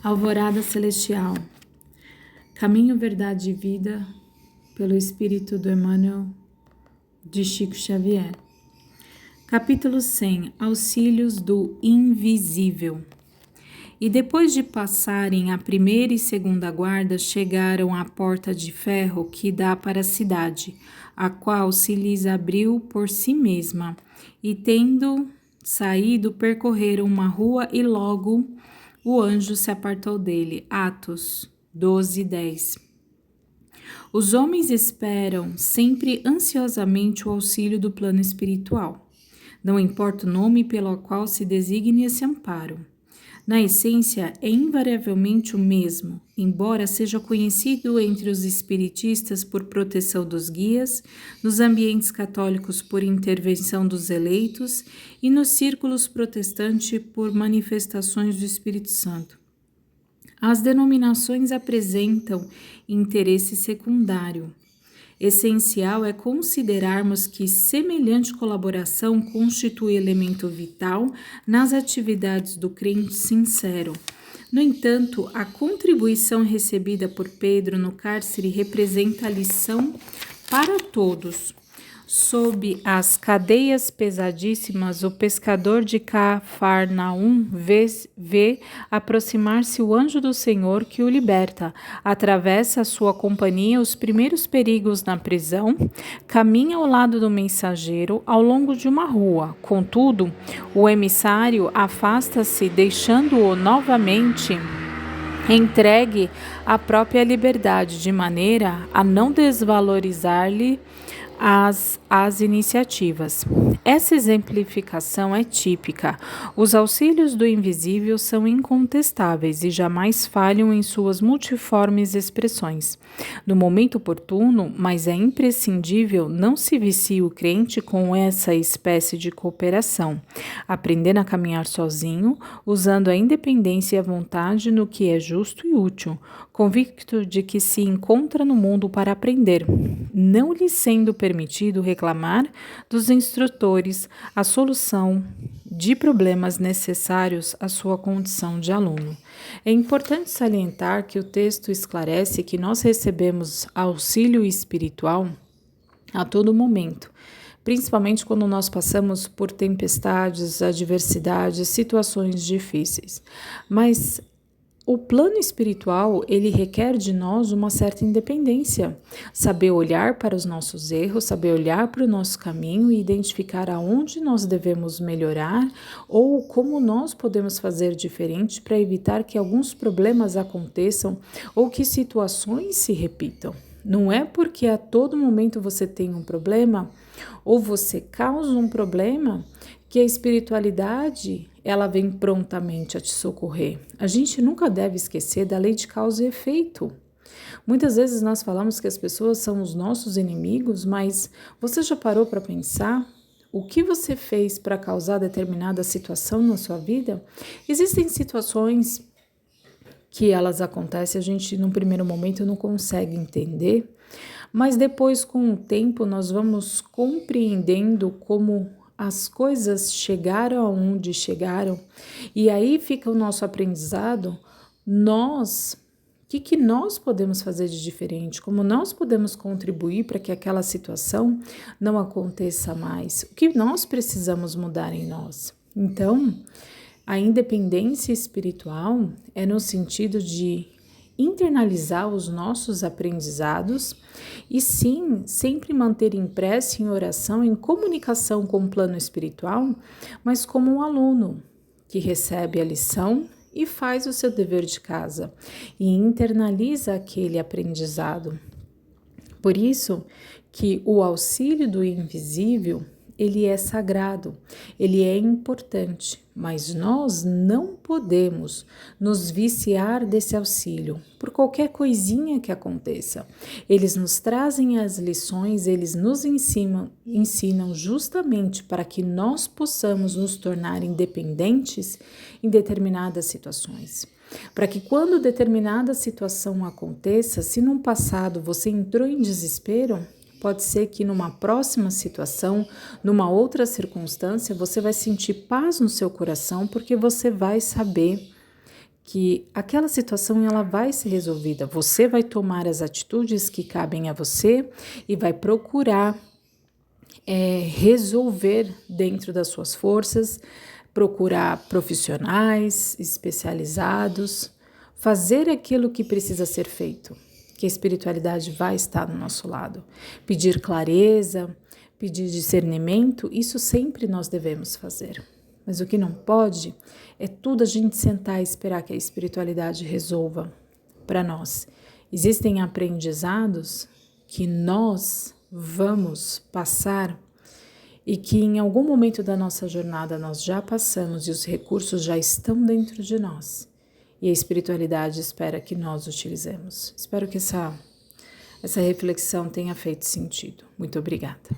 Alvorada Celestial, Caminho, Verdade e Vida, pelo Espírito do Emmanuel, de Chico Xavier. Capítulo 100. Auxílios do Invisível. E depois de passarem a primeira e segunda guarda, chegaram à porta de ferro que dá para a cidade, a qual se lhes abriu por si mesma, e tendo saído, percorreram uma rua e logo o anjo se apartou dele. Atos 12:10. Os homens esperam sempre ansiosamente o auxílio do plano espiritual. Não importa o nome pelo qual se designe esse amparo. Na essência, é invariavelmente o mesmo, embora seja conhecido entre os espiritistas por proteção dos guias, nos ambientes católicos por intervenção dos eleitos e nos círculos protestantes por manifestações do Espírito Santo. As denominações apresentam interesse secundário. Essencial é considerarmos que semelhante colaboração constitui elemento vital nas atividades do crente sincero. No entanto, a contribuição recebida por Pedro no cárcere representa a lição para todos. Sob as cadeias pesadíssimas, o pescador de Cafarnaum vê aproximar-se o anjo do Senhor que o liberta, atravessa a sua companhia os primeiros perigos na prisão, caminha ao lado do mensageiro ao longo de uma rua. Contudo, o emissário afasta-se, deixando-o novamente entregue à própria liberdade, de maneira a não desvalorizar-lhe as iniciativas. Essa exemplificação é típica. Os auxílios do invisível são incontestáveis e jamais falham em suas multiformes expressões. No momento oportuno, mas é imprescindível, não se vicie o crente com essa espécie de cooperação, aprendendo a caminhar sozinho, usando a independência e a vontade no que é justo e útil, convicto de que se encontra no mundo para aprender, não lhe sendo permitido reclamar dos instrutores a solução de problemas necessários à sua condição de aluno. É importante salientar que o texto esclarece que nós recebemos auxílio espiritual a todo momento, principalmente quando nós passamos por tempestades, adversidades, situações difíceis. Mas o plano espiritual, ele requer de nós uma certa independência, saber olhar para os nossos erros, saber olhar para o nosso caminho e identificar aonde nós devemos melhorar ou como nós podemos fazer diferente para evitar que alguns problemas aconteçam ou que situações se repitam. Não é porque a todo momento você tem um problema ou você causa um problema que a espiritualidade ela vem prontamente a te socorrer. A gente nunca deve esquecer da lei de causa e efeito. Muitas vezes nós falamos que as pessoas são os nossos inimigos, mas você já parou para pensar o que você fez para causar determinada situação na sua vida? Existem situações que elas acontecem, a gente num primeiro momento não consegue entender, mas depois com o tempo nós vamos compreendendo como as coisas chegaram aonde chegaram e aí fica o nosso aprendizado. O que nós podemos fazer de diferente? Como nós podemos contribuir para que aquela situação não aconteça mais? O que nós precisamos mudar em nós? Então, a independência espiritual é no sentido de internalizar os nossos aprendizados e sim, sempre manter em prece, em oração, em comunicação com o plano espiritual, mas como um aluno que recebe a lição e faz o seu dever de casa e internaliza aquele aprendizado. Por isso que o auxílio do invisível ele é sagrado, ele é importante, mas nós não podemos nos viciar desse auxílio por qualquer coisinha que aconteça. Eles nos trazem as lições, eles nos ensinam justamente para que nós possamos nos tornar independentes em determinadas situações. Para que quando determinada situação aconteça, se no passado você entrou em desespero, pode ser que numa próxima situação, numa outra circunstância, você vai sentir paz no seu coração, porque você vai saber que aquela situação ela vai ser resolvida. Você vai tomar as atitudes que cabem a você e vai procurar resolver dentro das suas forças, procurar profissionais especializados, fazer aquilo que precisa ser feito, que a espiritualidade vai estar do nosso lado. Pedir clareza, pedir discernimento, isso sempre nós devemos fazer. Mas o que não pode é tudo a gente sentar e esperar que a espiritualidade resolva para nós. Existem aprendizados que nós vamos passar e que em algum momento da nossa jornada nós já passamos e os recursos já estão dentro de nós. E a espiritualidade espera que nós utilizemos. Espero que essa reflexão tenha feito sentido. Muito obrigada.